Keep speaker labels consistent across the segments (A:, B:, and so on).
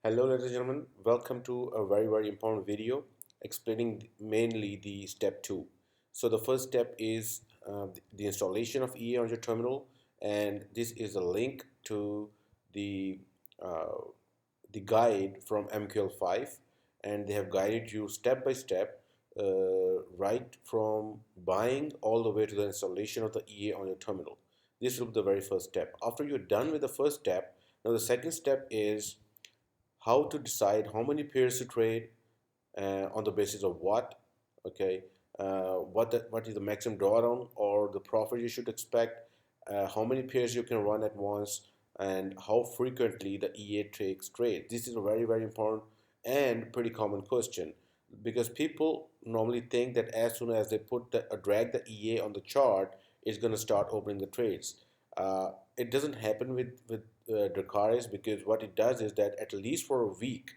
A: Hello ladies and gentlemen, welcome to a very important video explaining mainly the step 2. So the first step is the installation of EA on your terminal, and this is a link to the uh, the guide from MQL5, and they have guided you step by step, right from buying all the way to the installation of the EA on your terminal. This will be the very first step. After you're done with the first step, now the second step is how to decide how many pairs to trade, on the basis of what. Okay, what is the maximum drawdown or the profit you should expect, how many pairs you can run at once, and how frequently the EA takes trade. This is a very important and pretty common question, because people normally think that as soon as they drag the EA on the chart, it's going to start opening the trades. It doesn't happen with Dracarys, because what it does is that at least for a week,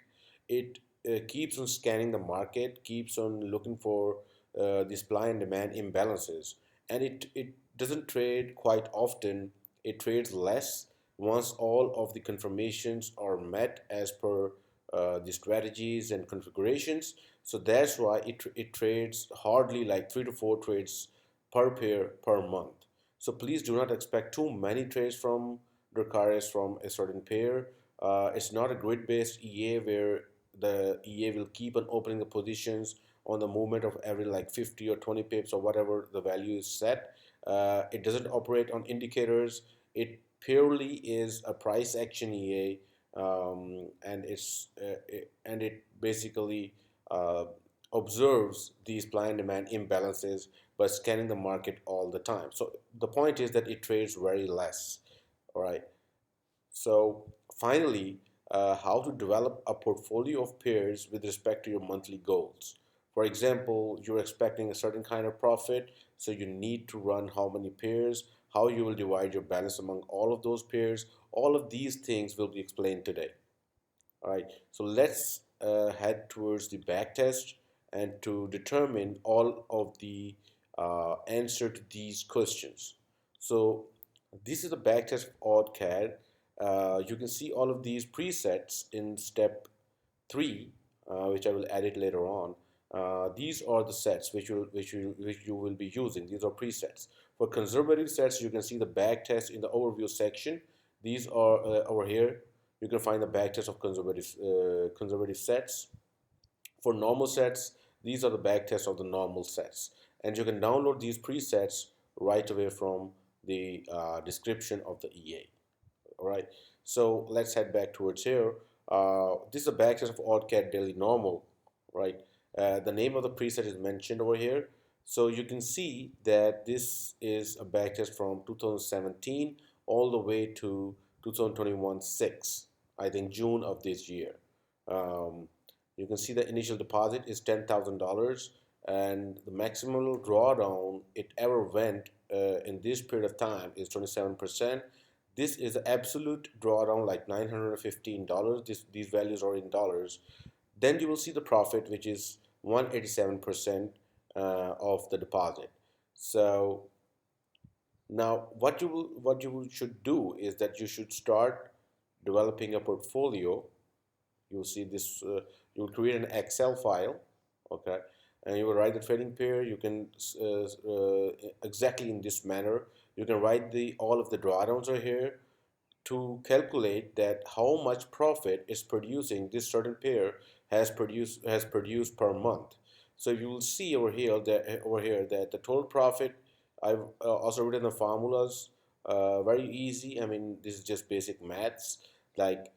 A: it keeps on scanning the market, keeps on looking for the supply and demand imbalances, and it doesn't trade quite often. It trades less once all of the confirmations are met as per the strategies and configurations. So that's why it trades hardly like 3 to 4 trades per pair per month. So please do not expect too many trades from Dracarys from a certain pair. It's not a grid-based EA where the EA will keep on opening the positions on the movement of every like 50 or 20 pips or whatever the value is set. It doesn't operate on indicators. It purely is a price action EA, and it basically observes these supply and demand imbalances by scanning the market all the time. So the point is that it trades very less. All right. So finally, how to develop a portfolio of pairs with respect to your monthly goals. For example, you're expecting a certain kind of profit, so you need to run how many pairs, how you will divide your balance among all of those pairs. All of these things will be explained today. All right, so let's head towards the back test and to determine all of the answer to these questions. So this is the back test of AutoCAD. You can see all of these presets in step 3, which I will edit later on. These are the sets which you will be using. These are presets. For conservative sets, you can see the back test in the overview section. These are over here. You can find the back test of conservative sets. For normal sets, these are the back tests of the normal sets, and you can download these presets right away from the description of the EA. All right, so let's head back towards here. This is a backtest of AutoCAD Daily Normal, right? The name of the preset is mentioned over here. So you can see that this is a backtest from 2017 all the way to 2021 6, I think June of this year. Um, you can see the initial deposit is $10,000, and the maximum drawdown it ever went in this period of time is 27%. This is the absolute drawdown, like $915. These values are in dollars. Then you will see the profit, which is 187% of the deposit. So now should do is that you should start developing a portfolio. You'll see this. You'll create an Excel file, okay, and you will write the trading pair. You can exactly in this manner. You can write the all of the drawdowns are here to calculate that how much profit is producing this certain pair has produced per month. So you will see over here that the total profit, I've also written the formulas, very easy. I mean, this is just basic maths. Like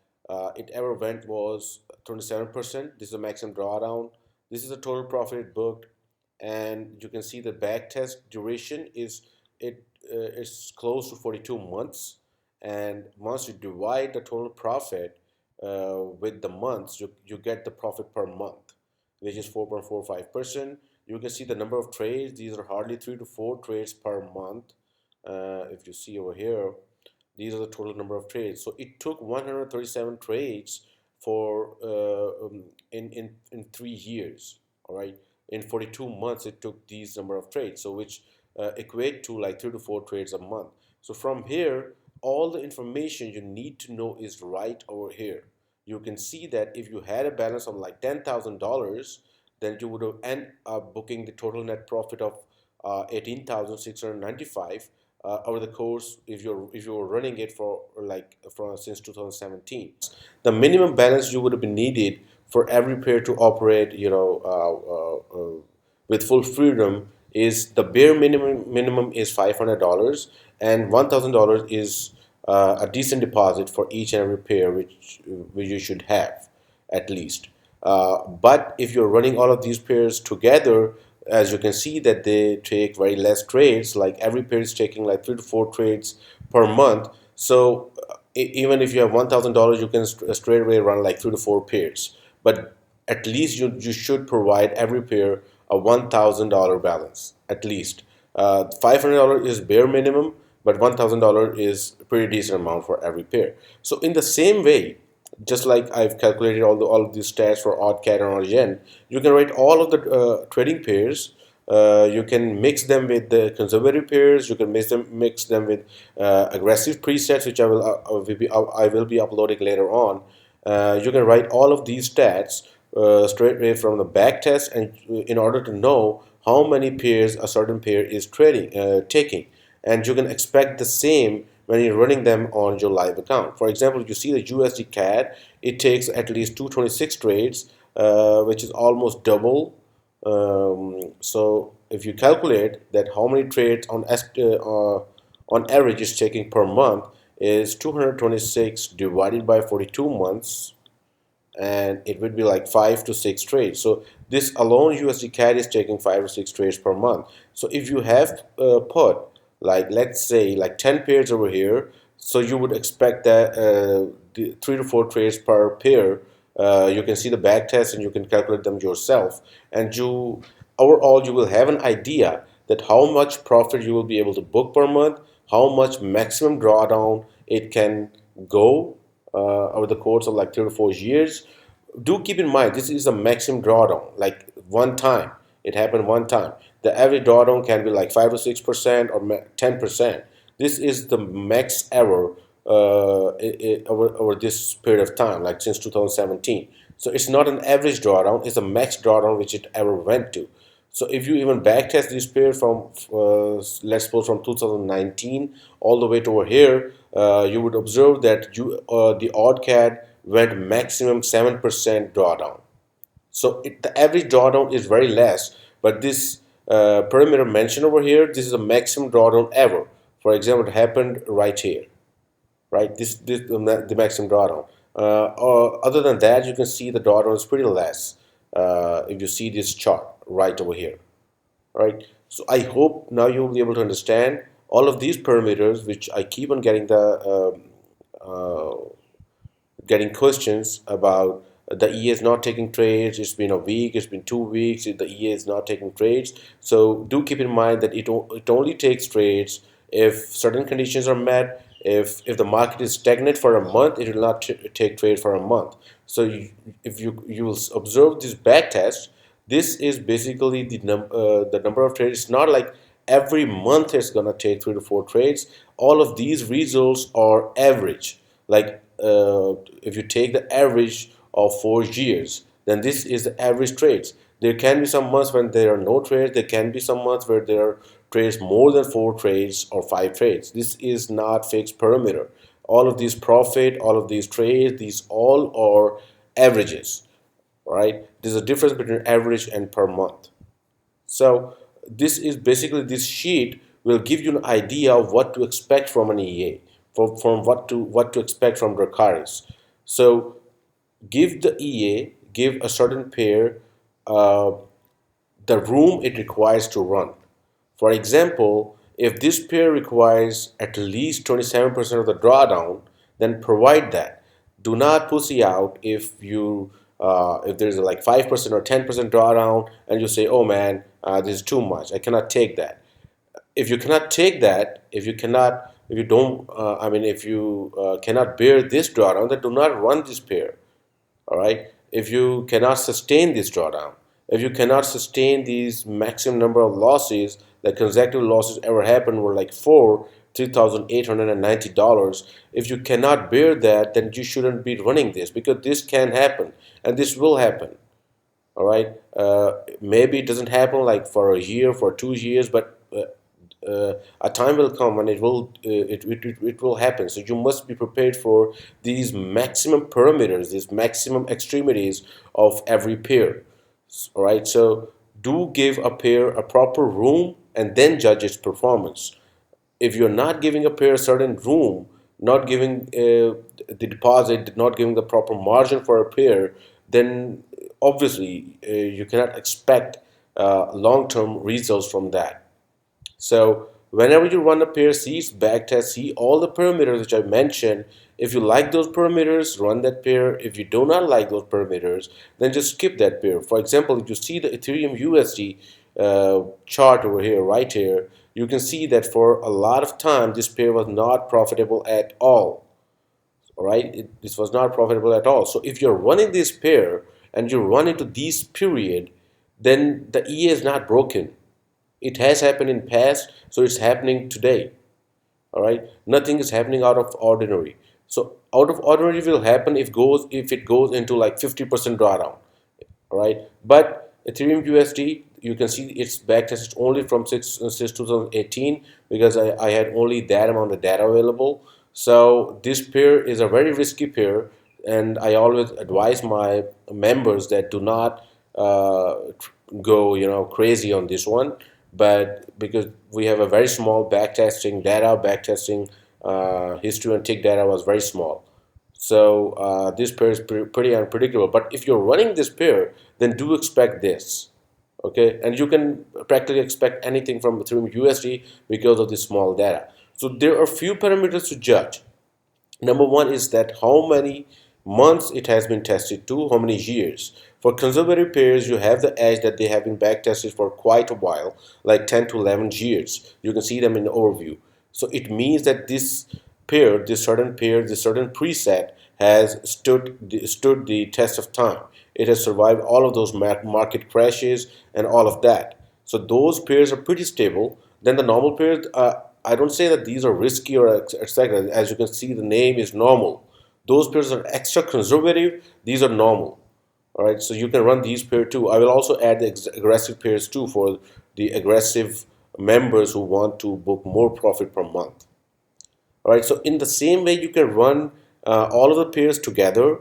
A: it ever went was 27%. This is the maximum drawdown. This is the total profit booked, and you can see the back test duration is close to 42 months. And once you divide the total profit with the months, you get the profit per month, which is 4.45%. You can see the number of trades. These are hardly 3 to 4 trades per month. If you see over here, these are the total number of trades. So it took 137 trades for in 3 years. All right, in 42 months, it took these number of trades. So which equate to like 3 to 4 trades a month. So from here, all the information you need to know is right over here. you can see that if you had a balance of like $10,000, then you would have end up booking the total net profit of 18,695 over the course if you're running it for like from since 2017. The minimum balance you would have been needed for every pair to operate, with full freedom is the bare minimum is $500, and $1,000 is a decent deposit for each and every pair which you should have at least. But if you're running all of these pairs together, as you can see that they take very less trades, like every pair is taking like 3 to 4 trades per month. So even if you have $1,000, you can straight away run like 3 to 4 pairs. But at least you should provide every pair a $1,000 balance at least. $500 is bare minimum, but $1,000 is a pretty decent amount for every pair. So in the same way, just like I've calculated all of these stats for OddCat and OddGen, you can write all of the trading pairs. You can mix them with the conservative pairs. You can mix them with aggressive presets, which I will be uploading later on. You can write all of these stats straight away from the back test, and in order to know how many pairs a certain pair is taking, and you can expect the same when you're running them on your live account. For example, you see the USD CAD, it takes at least 226 trades, which is almost double. So if you calculate that how many trades on average is taking per month is 226 divided by 42 months, and it would be like 5 to 6 trades. So this alone USD CAD is taking 5 to 6 trades per month. So if you have put like let's say like 10 pairs over here, so you would expect that the 3 to 4 trades per pair. You can see the back test and you can calculate them yourself, and you overall you will have an idea that how much profit you will be able to book per month, how much maximum drawdown it can go over the course of like 3 to 4 years. Do keep in mind this is a maximum drawdown, like one time. It happened one time. The average drawdown can be like 5 to 6% or 10%. This is the max ever over this period of time, like since 2017. So it's not an average drawdown; it's a max drawdown which it ever went to. So if you even backtest this period from, let's suppose from 2019 all the way to over here, you would observe that the OddCAD went maximum 7% drawdown. So the average drawdown is very less, but this perimeter mentioned over here, this is a maximum drawdown ever. For example, it happened right here, right? This the maximum drawdown. Other than that, you can see the drawdown is pretty less. If you see this chart right over here, right? So I hope now you will be able to understand all of these parameters, which I keep on getting getting questions about. The EA is not taking trades. It's been a week. It's been 2 weeks. The EA is not taking trades. So do keep in mind that it only takes trades if certain conditions are met. If the market is stagnant for a month, it will not take trade for a month. So if you will observe this back test, this is basically the number of trades. It's not like every month it's gonna take 3 to 4 trades. All of these results are average. Like if you take the average of 4 years, then this is the average trades. There can be some months when there are no trades. There can be some months where there are trades more than 4 trades or 5 trades. This is not fixed perimeter. All of these profit, all of these trades, these all are averages, right? There's a difference between average and per month. So this is basically, this sheet will give you an idea of what to expect from an EA, from what to expect from Dracarys. So give the EA, give a certain pair uh, the room it requires to run. For example, if this pair requires at least 27% of the drawdown, then provide that. Do not pussy out if there's like 5% or 10% drawdown and you say, oh man, this is too much. I cannot take that. If you cannot take that, if you don't, if you cannot bear this drawdown, then do not run this pair. All right. If you cannot sustain this drawdown, if you cannot sustain these maximum number of losses, the consecutive losses ever happened were like four, $3,890. If you cannot bear that, then you shouldn't be running this, because this can happen and this will happen. All right. Maybe it doesn't happen like for a year, for 2 years, but a time will come when it will happen. So you must be prepared for these maximum parameters, these maximum extremities of every pair. All right. So do give a pair a proper room and then judge its performance. If you're not giving a pair a certain room, not giving the deposit, not giving the proper margin for a pair, then obviously you cannot expect long-term results from that. So whenever you run a pair, see its backtest, see all the parameters which I mentioned. If you like those parameters, run that pair. If you do not like those parameters, then just skip that pair. For example, if you see the Ethereum USD chart over here, right here, you can see that for a lot of time this pair was not profitable at all. All right, this was not profitable at all. So if you're running this pair and you run into this period, then the EA is not broken. It has happened in past, so it's happening today. All right, nothing is happening out of ordinary. So out of ordinary will happen if it goes into like 50% drawdown. All right, but Ethereum USD, you can see it's backtested only from since 2018, because I had only that amount of data available. So this pair is a very risky pair, and I always advise my members that do not go crazy on this one. But because we have a very small backtesting data, backtesting history and tick data was very small. So this pair is pretty unpredictable. But if you're running this pair, then do expect this. Okay, and you can practically expect anything from Ethereum USD because of this small data. So there are few parameters to judge. Number one is that how many months it has been tested to, how many years. For conservative pairs, you have the edge that they have been back tested for quite a while, like 10 to 11 years. You can see them in the overview. So it means that this pair, this certain preset has stood the test of time. It has survived all of those market crashes and all of that. So those pairs are pretty stable. Then the normal pairs, I don't say that these are risky or etc. As you can see, the name is normal. Those pairs are extra conservative. These are normal. All right, so you can run these pairs too. I will also add the aggressive pairs too for the aggressive members who want to book more profit per month. All right, so in the same way, you can run all of the pairs together.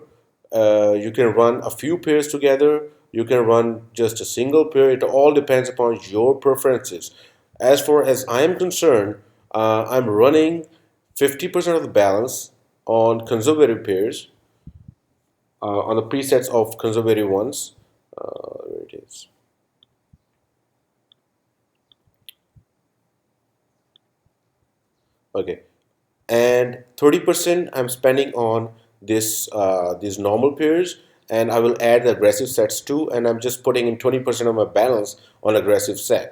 A: You can run a few pairs together. You can run just a single pair. It all depends upon your preferences. As far as I am concerned, I'm running 50% of the balance on conservative pairs, on the presets of conservative ones. There it is. Okay, and 30% I'm spending on these normal pairs, and I will add the aggressive sets too, and I'm just putting in 20% of my balance on aggressive set.